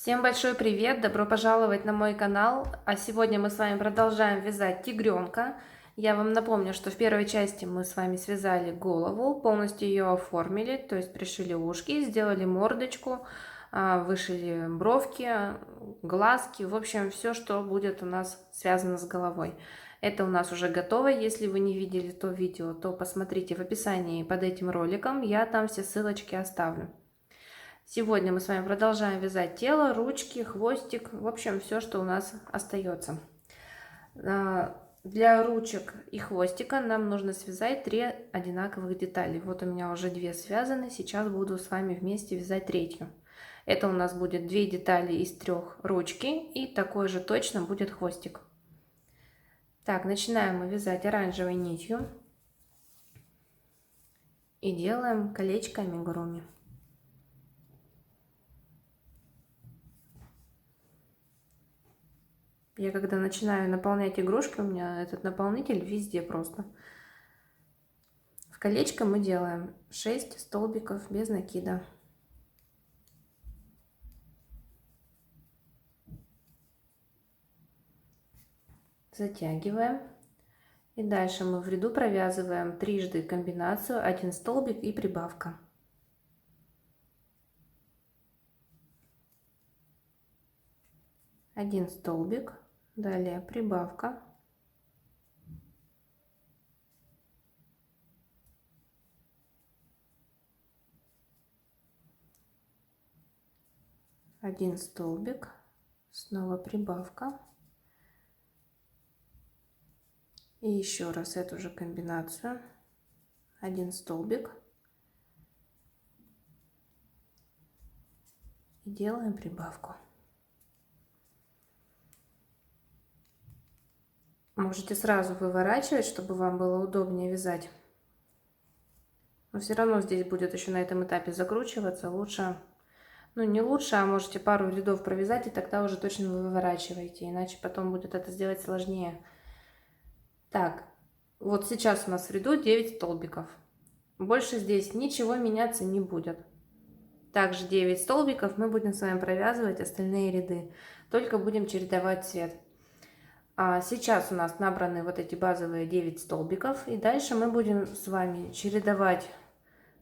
Всем большой привет! Добро пожаловать на мой канал. А сегодня мы с вами продолжаем вязать тигренка. Я вам напомню, что в первой части мы с вами связали голову, полностью ее оформили, то есть пришили ушки, сделали мордочку, вышили бровки, глазки, в общем, все, что будет у нас связано с головой. Это у нас уже готово. Если вы не видели то видео, то посмотрите в описании под этим роликом, я там все ссылочки оставлю. Сегодня мы с вами продолжаем вязать тело, ручки, хвостик, в общем, все, что у нас остается. Для ручек и хвостика нам нужно связать 3 одинаковых детали. Вот у меня уже 2 связаны, сейчас буду с вами вместе вязать третью. Это у нас будет 2 детали из 3 ручки, и такой же точно будет хвостик. Так, начинаем мы вязать оранжевой нитью и делаем колечко амигуруми. Я когда начинаю наполнять игрушки, у меня этот наполнитель везде просто. В колечко мы делаем 6 столбиков без накида. Затягиваем. И дальше мы в ряду провязываем трижды комбинацию 1 столбик и прибавка. Один столбик, далее прибавка. Один столбик, снова прибавка. И еще раз эту же комбинацию. Один столбик. И делаем прибавку. Можете сразу выворачивать, чтобы вам было удобнее вязать. Но все равно здесь будет еще на этом этапе закручиваться. Лучше, ну не лучше, а можете пару рядов провязать, и тогда уже точно вы выворачиваете. Иначе потом будет это сделать сложнее. Так, вот сейчас у нас в ряду 9 столбиков. Больше здесь ничего меняться не будет. Также 9 столбиков мы будем с вами провязывать остальные ряды. Только будем чередовать цвет. А сейчас у нас набраны вот эти базовые 9 столбиков. И дальше мы будем с вами чередовать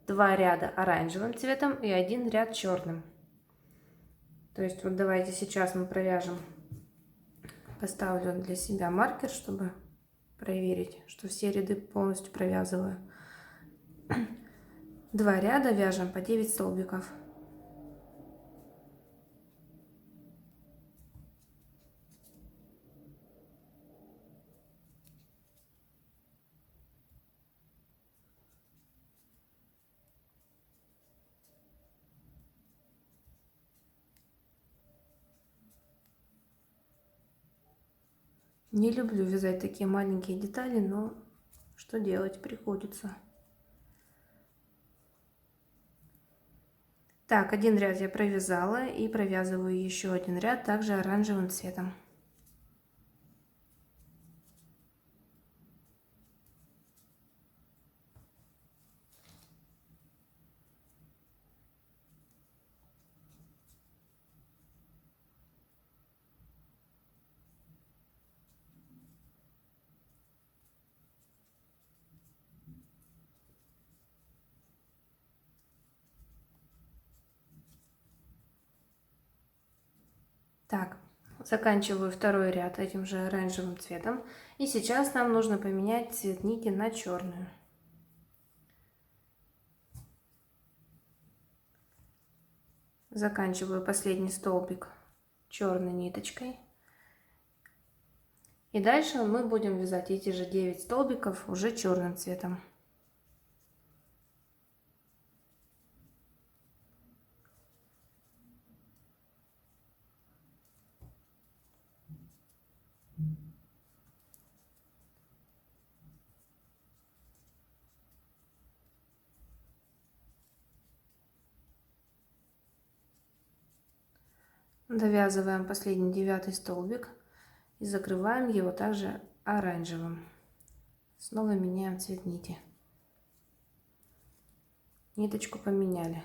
2 ряда оранжевым цветом и 1 ряд черным. То есть вот давайте сейчас мы провяжем. Поставлю для себя маркер, чтобы проверить, что все ряды полностью провязываю. 2 ряда вяжем по 9 столбиков. Не люблю вязать такие маленькие детали, но что делать, приходится. Так, один ряд я провязала и провязываю еще один ряд также оранжевым цветом. Так, заканчиваю второй ряд этим же оранжевым цветом. И сейчас нам нужно поменять цвет нити на черную. Заканчиваю последний столбик черной ниточкой. И дальше мы будем вязать эти же 9 столбиков уже черным цветом. Довязываем последний 9 столбик и закрываем его также оранжевым. Снова меняем цвет нити. Ниточку поменяли.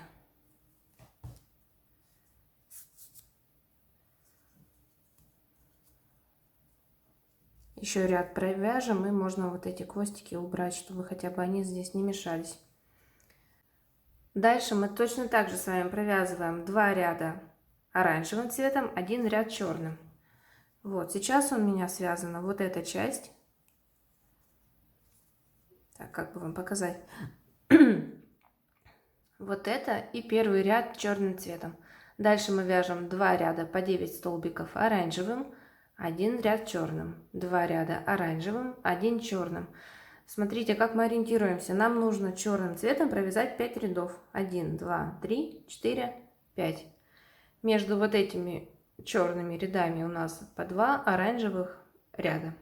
Еще ряд провяжем, и можно вот эти хвостики убрать, чтобы хотя бы они здесь не мешались. Дальше мы точно так же с вами провязываем 2 ряда оранжевым цветом, 1 ряд черным. Вот, сейчас у меня связана вот эта часть. Так, как бы вам показать? Вот это и первый ряд черным цветом. Дальше мы вяжем 2 ряда по 9 столбиков оранжевым, 1 ряд черным, 2 ряда оранжевым, 1 черным. Смотрите, как мы ориентируемся. Нам нужно черным цветом провязать 5 рядов. 1, 2, 3, 4, 5. Между вот этими черными рядами у нас по 2 оранжевых ряда.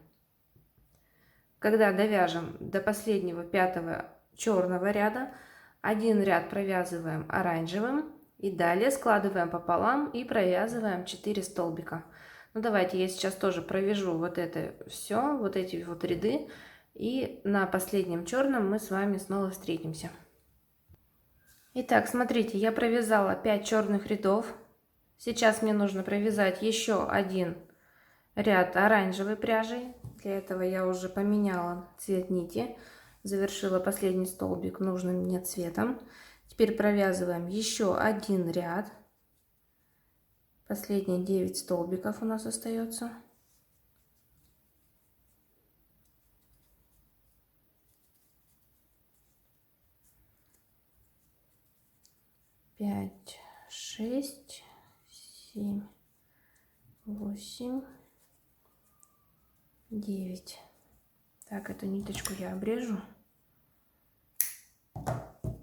Когда довяжем до последнего 5-го черного ряда, 1 ряд провязываем оранжевым и далее складываем пополам и провязываем 4 столбика. Ну давайте я сейчас тоже провяжу вот это все, вот эти вот ряды, и на последнем черном мы с вами снова встретимся. Итак, смотрите, я провязала 5 черных рядов. Сейчас мне нужно провязать еще 1 ряд оранжевой пряжей. Для этого я уже поменяла цвет нити, завершила последний столбик нужным мне цветом. Теперь провязываем еще 1 ряд. Последние 9 столбиков у нас остается. Пять, 6, 7, 8, 9. Так, эту ниточку я обрежу.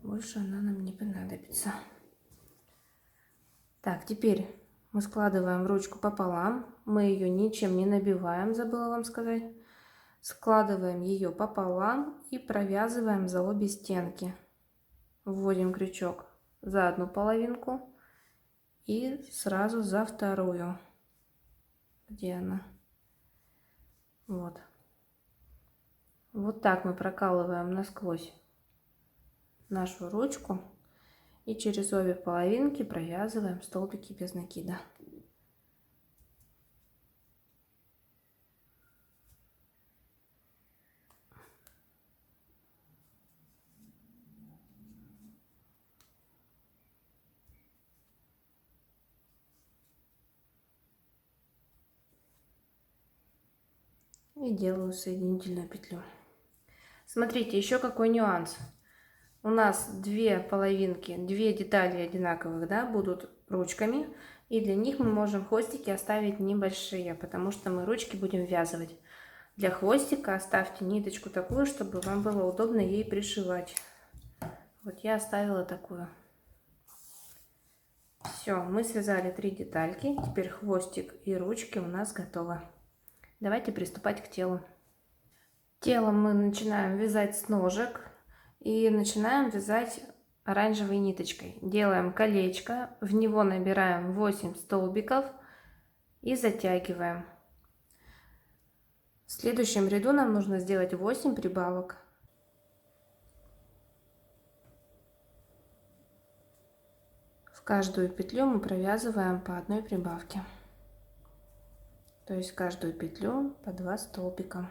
Больше она нам не понадобится. Так, теперь мы складываем ручку пополам. Мы ее ничем не набиваем, забыла вам сказать. Складываем ее пополам и провязываем за обе стенки. Вводим крючок за одну половинку и сразу за вторую. Где она? Вот. Вот так мы прокалываем насквозь нашу ручку и через обе половинки провязываем столбики без накида. И делаю соединительную петлю. Смотрите, еще какой нюанс. У нас 2 половинки, 2 детали одинаковых, да, будут ручками. И для них мы можем хвостики оставить небольшие, потому что мы ручки будем ввязывать. Для хвостика оставьте ниточку такую, чтобы вам было удобно ей пришивать. Вот я оставила такую. Все, мы связали 3 детальки. Теперь хвостик и ручки у нас готовы. Давайте приступать к телу. Тело мы начинаем вязать с ножек и начинаем вязать оранжевой ниточкой. Делаем колечко, в него набираем 8 столбиков и затягиваем. В следующем ряду нам нужно сделать 8 прибавок. В каждую петлю мы провязываем по одной прибавке. То есть в каждую петлю по 2 столбика.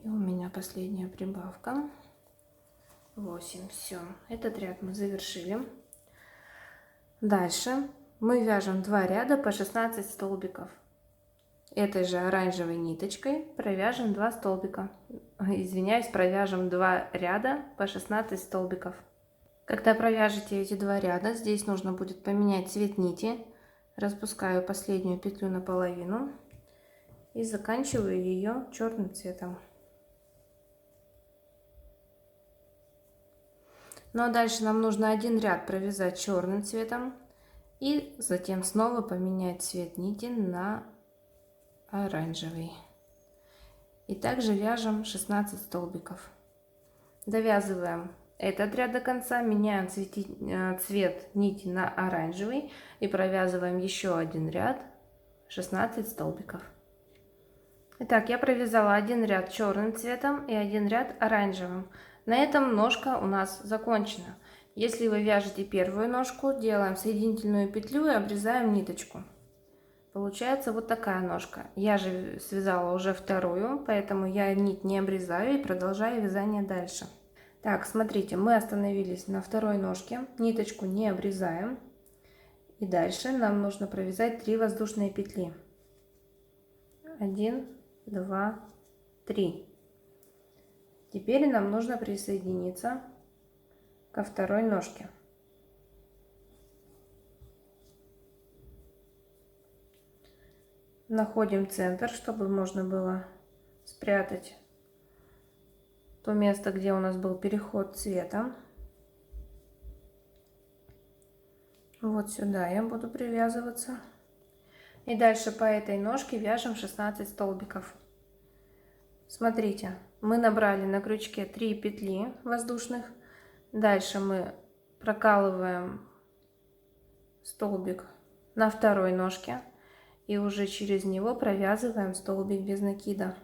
И у меня последняя прибавка. 8. Все, этот ряд мы завершили. Дальше мы вяжем 2 ряда по 16 столбиков. Этой же оранжевой ниточкой провяжем 2 столбика. Извиняюсь, провяжем 2 ряда по 16 столбиков. Когда провяжете эти 2 ряда, здесь нужно будет поменять цвет нити. Распускаю последнюю петлю наполовину и заканчиваю ее черным цветом. Ну а дальше нам нужно 1 ряд провязать черным цветом и затем снова поменять цвет нити на оранжевый. И также вяжем 16 столбиков. Довязываем этот ряд до конца, меняем цвет нити на оранжевый и провязываем еще один ряд, 16 столбиков. Итак, я провязала один ряд черным цветом и один ряд оранжевым. На этом ножка у нас закончена. Если вы вяжете первую ножку, делаем соединительную петлю и обрезаем ниточку. Получается вот такая ножка. Я же связала уже вторую, поэтому я нить не обрезаю и продолжаю вязание дальше. Так, смотрите, мы остановились на второй ножке, ниточку не обрезаем. И дальше нам нужно провязать 3 воздушные петли. 1, 2, 3. Теперь нам нужно присоединиться ко второй ножке. Находим центр, чтобы можно было спрятать то место, где у нас был переход цвета. Вот сюда я буду привязываться. И дальше по этой ножке вяжем 16 столбиков. Смотрите, мы набрали на крючке 3 петли воздушных. Дальше мы прокалываем столбик на второй ножке и уже через него провязываем столбик без накида.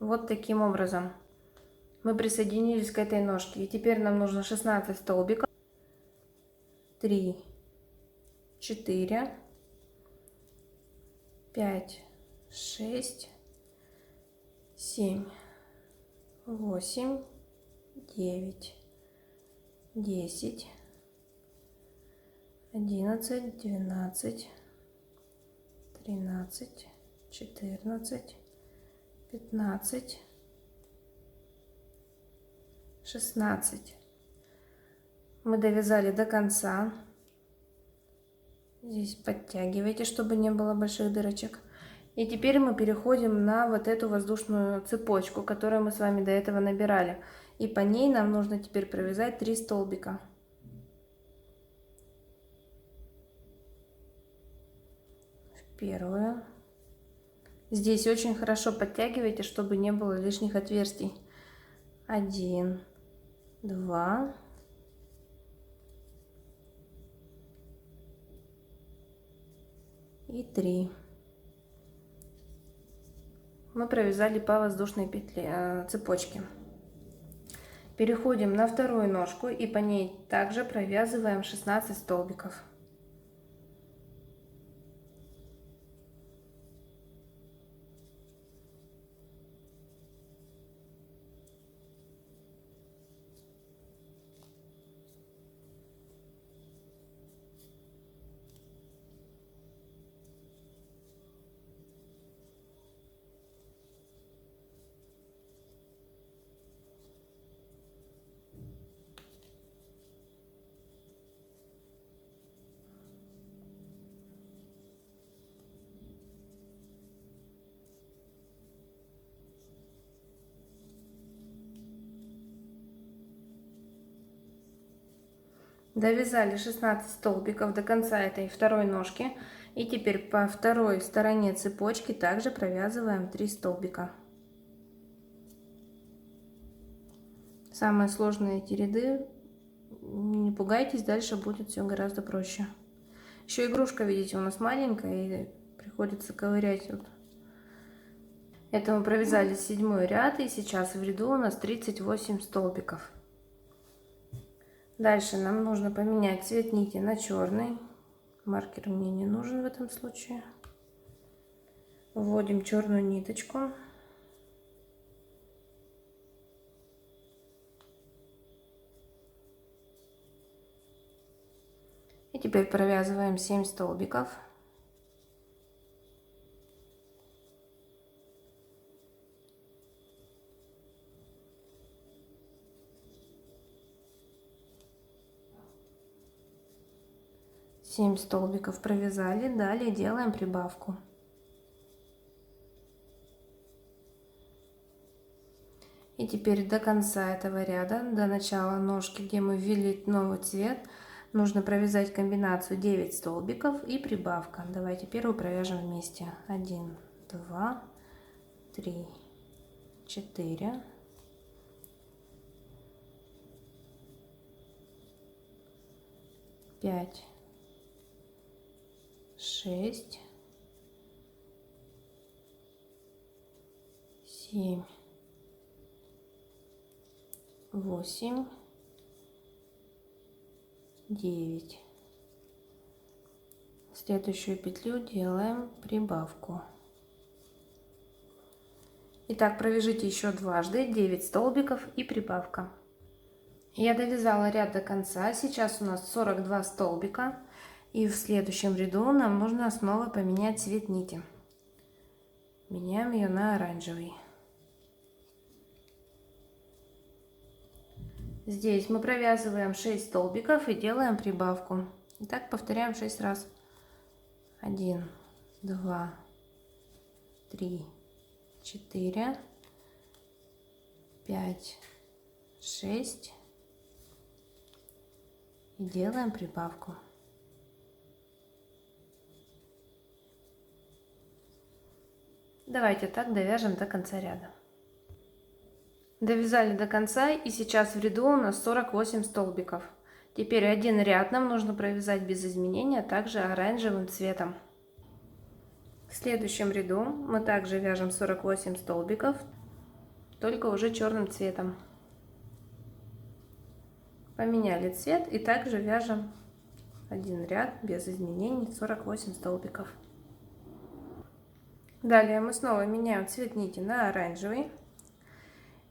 Вот таким образом мы присоединились к этой ножке. И теперь нам нужно 16 столбиков. 3, 4, 5, 6, 7, 8, 9, 10, 11, 12, 13, 14, 15, 16. Мы довязали до конца. Здесь подтягивайте, чтобы не было больших дырочек. И теперь мы переходим на вот эту воздушную цепочку, которую мы с вами до этого набирали. И по ней нам нужно теперь провязать 3 столбика. В первую. Здесь очень хорошо подтягивайте, чтобы не было лишних отверстий. 1, 2, и 3. Мы провязали по воздушной петле, цепочке. Переходим на вторую ножку и по ней также провязываем 16 столбиков. Довязали 16 столбиков до конца этой второй ножки. И теперь по второй стороне цепочки также провязываем 3 столбика. Самые сложные эти ряды, не пугайтесь, дальше будет все гораздо проще. Еще игрушка, видите, у нас маленькая, и приходится ковырять. Вот. Это мы провязали 7 ряд, и сейчас в ряду у нас 38 столбиков. Дальше нам нужно поменять цвет нити на черный. Маркер мне не нужен в этом случае. Вводим черную ниточку. И теперь провязываем 7 столбиков. Семь столбиков провязали, далее делаем прибавку. И теперь до конца этого ряда, до начала ножки, где мы ввели новый цвет, нужно провязать комбинацию 9 столбиков и прибавка. Давайте первую провяжем вместе. 1, 2, 3, 4, 5, 6, 7, 8, 9. Следующую петлю делаем прибавку. Итак, провяжите еще дважды 9 столбиков и прибавка. Я довязала ряд до конца. Сейчас у нас 42 столбика. И в следующем ряду нам нужно снова поменять цвет нити. Меняем ее на оранжевый. Здесь мы провязываем 6 столбиков и делаем прибавку. Итак, повторяем 6 раз. 1, 2, 3, 4, 5, 6 и делаем прибавку. Давайте так довяжем до конца ряда. Довязали до конца, и сейчас в ряду у нас 48 столбиков. Теперь один ряд нам нужно провязать без изменения, также оранжевым цветом. В следующем ряду мы также вяжем 48 столбиков, только уже черным цветом. Поменяли цвет и также вяжем один ряд без изменений, 48 столбиков. Далее мы снова меняем цвет нити на оранжевый.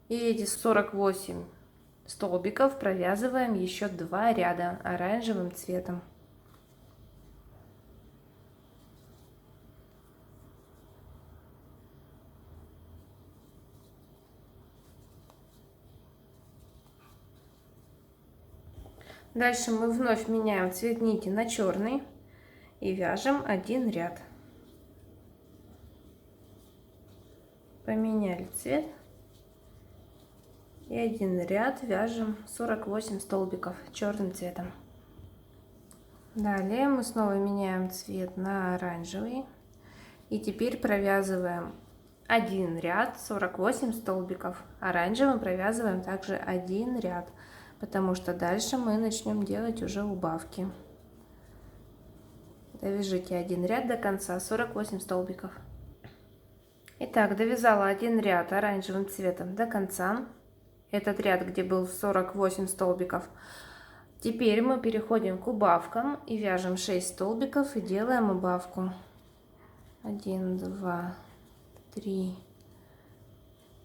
И эти 48 столбиков провязываем еще 2 ряда оранжевым цветом. Дальше мы вновь меняем цвет нити на черный и вяжем один ряд. Поменяли цвет. И один ряд вяжем 48 столбиков черным цветом. Далее мы снова меняем цвет на оранжевый. И теперь провязываем один ряд 48 столбиков. Оранжевым провязываем также один ряд, потому что дальше мы начнем делать уже убавки. Довяжите один ряд до конца, 48 столбиков. Итак, довязала один ряд оранжевым цветом до конца. Этот ряд, где был 48 столбиков. Теперь мы переходим к убавкам и вяжем 6 столбиков и делаем убавку. 1, 2, 3,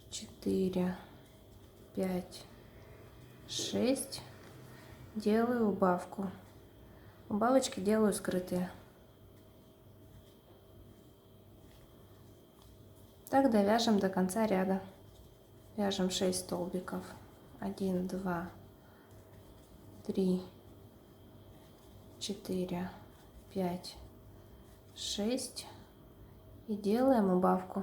4, 5, 6. Делаю убавку. Убавочки делаю скрытые. Так довяжем до конца ряда. Вяжем 6 столбиков. 1, 2, 3, 4, 5, 6. И делаем убавку.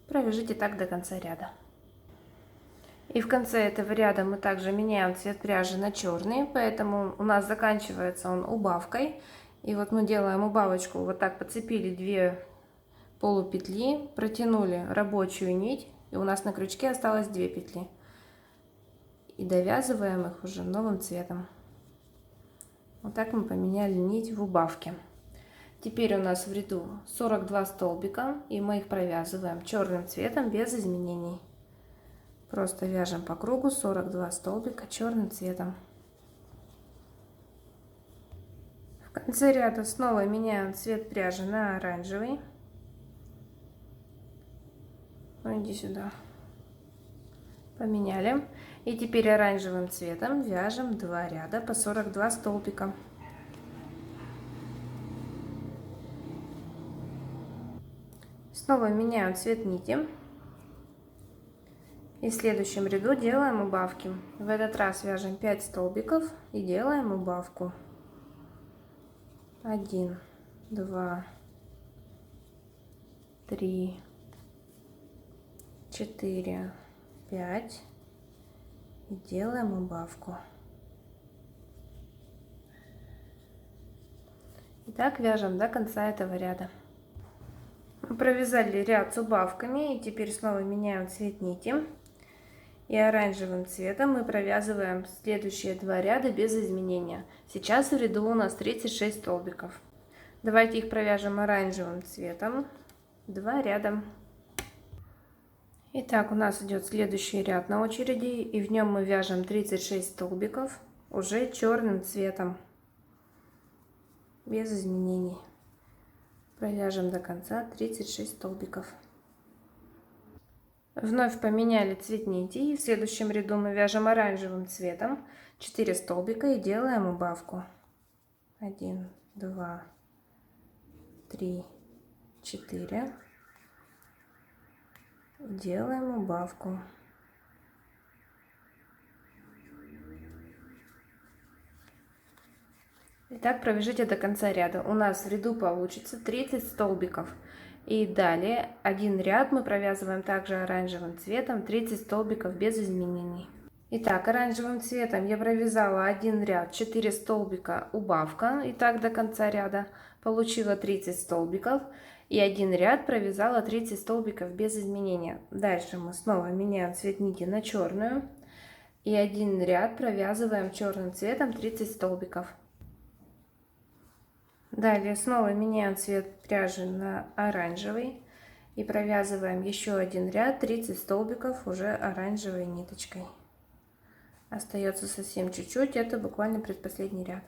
Провяжите так до конца ряда. И в конце этого ряда мы также меняем цвет пряжи на черный, поэтому у нас заканчивается он убавкой. И вот мы делаем убавочку, вот так подцепили 2 полупетли, протянули рабочую нить, и у нас на крючке осталось 2 петли. И довязываем их уже новым цветом. Вот так мы поменяли нить в убавке. Теперь у нас в ряду 42 столбика, и мы их провязываем черным цветом без изменений. Просто вяжем по кругу 42 столбика черным цветом. В конце ряда снова меняем цвет пряжи на оранжевый. Ну, иди сюда. Поменяли. И теперь оранжевым цветом вяжем 2 ряда по 42 столбика. Снова меняем цвет нити. И в следующем ряду делаем убавки. В этот раз вяжем 5 столбиков и делаем убавку. 1, 2, 3, 4, 5 и делаем убавку. И так вяжем до конца этого ряда. Мы провязали ряд с убавками, и теперь снова меняем цвет нити. И оранжевым цветом мы провязываем следующие 2 ряда без изменения. Сейчас в ряду у нас 36 столбиков. Давайте их провяжем оранжевым цветом. 2 ряда. Итак, у нас идет следующий ряд на очереди, и в нем мы вяжем 36 столбиков уже черным цветом, без изменений. Провяжем до конца 36 столбиков. Вновь поменяли цвет нити, и в следующем ряду мы вяжем оранжевым цветом 4 столбика и делаем убавку. 1, 2, 3, 4. Делаем убавку. Итак, провяжите до конца ряда. У нас в ряду получится 30 столбиков. И далее один ряд мы провязываем также оранжевым цветом, 30 столбиков без изменений. Итак, оранжевым цветом я провязала один ряд, 4 столбика, убавка. И так до конца ряда получила 30 столбиков. И один ряд провязала 30 столбиков без изменения. Дальше мы снова меняем цвет нити на черную. И один ряд провязываем черным цветом 30 столбиков. Далее снова меняем цвет пряжи на оранжевый. И провязываем еще один ряд, 30 столбиков уже оранжевой ниточкой. Остается совсем чуть-чуть, это буквально предпоследний ряд.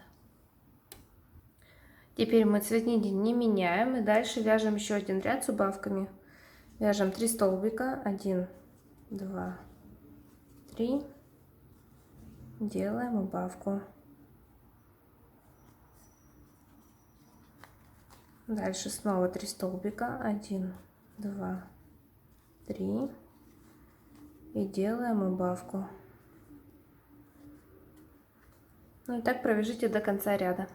Теперь мы цвет нити не меняем и дальше вяжем еще один ряд с убавками. Вяжем 3 столбика, 1, 2, 3. Делаем убавку. Дальше снова 3 столбика, 1, 2, 3. И делаем убавку. Ну и так провяжите до конца ряда.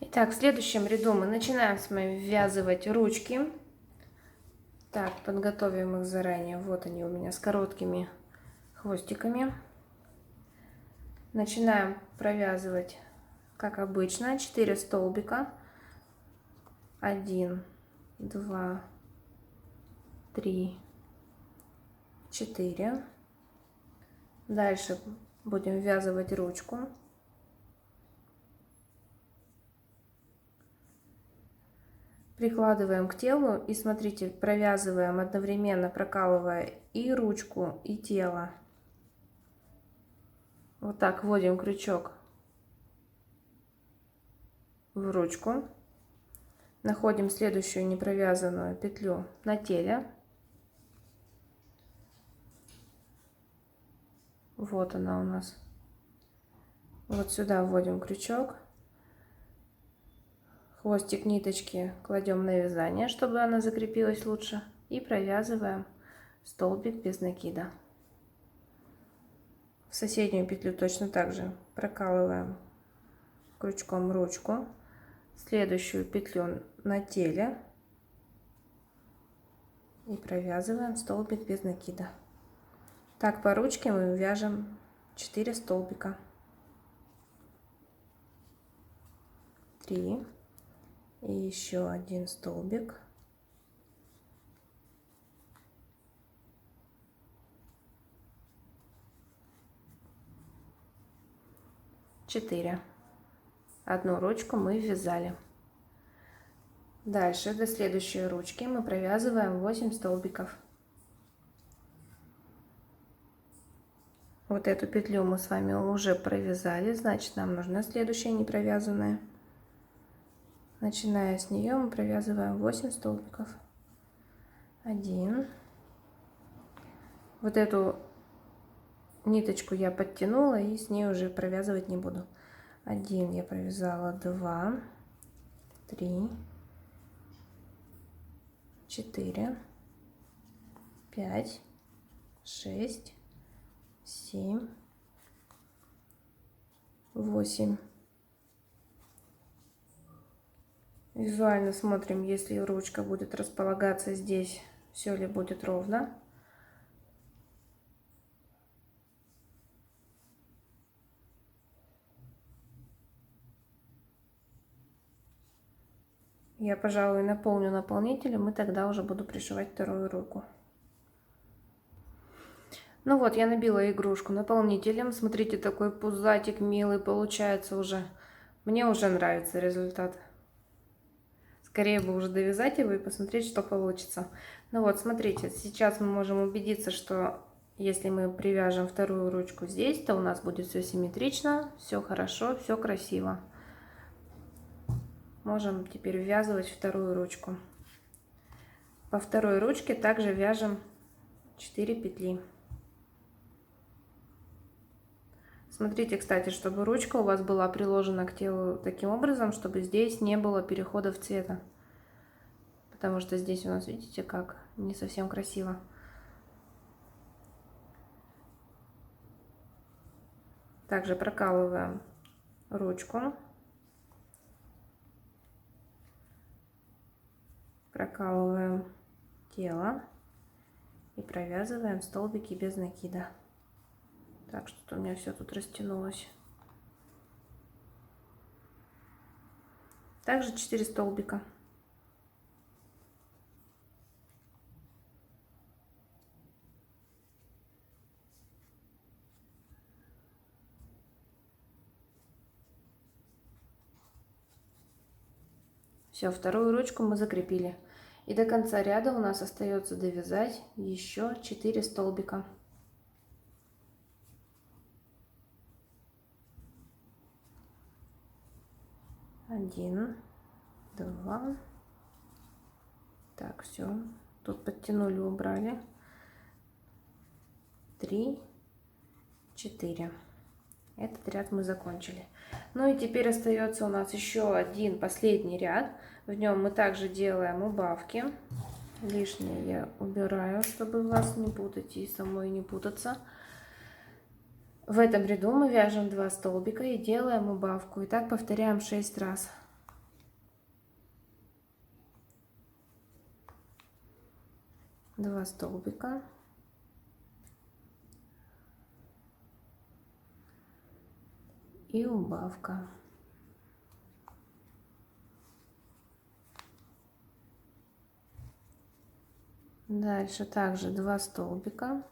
Итак, в следующем ряду мы начинаем с вами ввязывать ручки. Так, подготовим их заранее. Вот они у меня с короткими хвостиками. Начинаем провязывать, как обычно, 4 столбика. 1, 2, 3, 4. Дальше будем ввязывать ручку. Прикладываем к телу и смотрите, провязываем одновременно, прокалывая и ручку, и тело. Вот так вводим крючок в ручку. Находим следующую непровязанную петлю на теле. Вот она у нас. Вот сюда вводим крючок. Хвостик ниточки кладем на вязание, чтобы она закрепилась лучше. И провязываем столбик без накида. В соседнюю петлю точно так же прокалываем крючком ручку. Следующую петлю на теле. И провязываем столбик без накида. Так по ручке мы вяжем 4 столбика. 3. И еще один столбик. 4. Одну ручку мы ввязали. Дальше до следующей ручки мы провязываем 8 столбиков. Вот эту петлю мы с вами уже провязали, значит нам нужна следующая непровязанная. Начиная с нее мы провязываем 8 столбиков. 1. Вот эту ниточку я подтянула и с ней уже провязывать не буду. 1 я провязала, 2, 3, 4, 5, 6, 7, 8. Визуально смотрим, если ручка будет располагаться здесь, все ли будет ровно. Я, пожалуй, наполню наполнителем, и тогда уже буду пришивать вторую руку. Ну вот, я набила игрушку наполнителем. Смотрите, такой пузатик милый получается уже. Мне уже нравится результат. Скорее бы уже довязать его и посмотреть, что получится. Ну вот, смотрите, сейчас мы можем убедиться, что если мы привяжем вторую ручку здесь, то у нас будет все симметрично, все хорошо, все красиво. Можем теперь ввязывать вторую ручку. По второй ручке также вяжем 4 петли. Смотрите, кстати, чтобы ручка у вас была приложена к телу таким образом, чтобы здесь не было переходов цвета. Потому что здесь у нас, видите, как не совсем красиво. Также прокалываем ручку. Прокалываем тело и провязываем столбики без накида. Так, что у меня все тут растянулось. Также 4 столбика. Все, вторую ручку мы закрепили. И до конца ряда у нас остается довязать еще 4 столбика. Один, два. Так, все. Тут подтянули, убрали. 3, 4. Этот ряд мы закончили. Ну и теперь остается у нас еще один последний ряд. В нем мы также делаем убавки. Лишнее я убираю, чтобы вас не путать и самой не путаться. В этом ряду мы вяжем 2 столбика и делаем убавку. И так повторяем 6 раз. Два столбика. И убавка. Дальше также 2 столбика.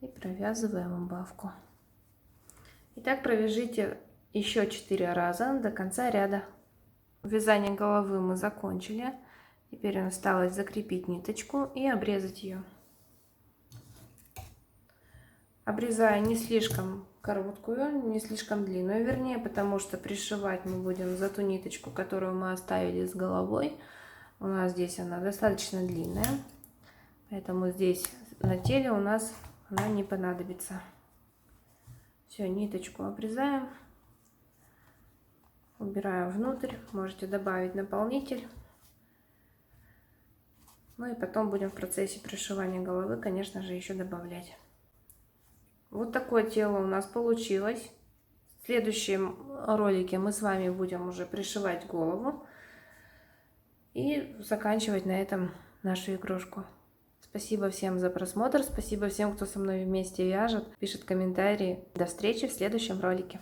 И провязываем убавку. Итак, провяжите еще 4 раза до конца ряда. Вязание головы мы закончили. Теперь осталось закрепить ниточку и обрезать ее. Обрезаю не слишком короткую, не слишком длинную, вернее, потому что пришивать мы будем за ту ниточку, которую мы оставили с головой. У нас здесь она достаточно длинная, поэтому здесь на теле у нас она не понадобится. Все, ниточку обрезаем, убираем внутрь, можете добавить наполнитель. Ну и потом будем в процессе пришивания головы, конечно же, еще добавлять. Вот такое тело у нас получилось. В следующем ролике мы с вами будем уже пришивать голову и заканчивать на этом нашу игрушку. Спасибо всем за просмотр, спасибо всем, кто со мной вместе вяжет, пишет комментарии. До встречи в следующем ролике.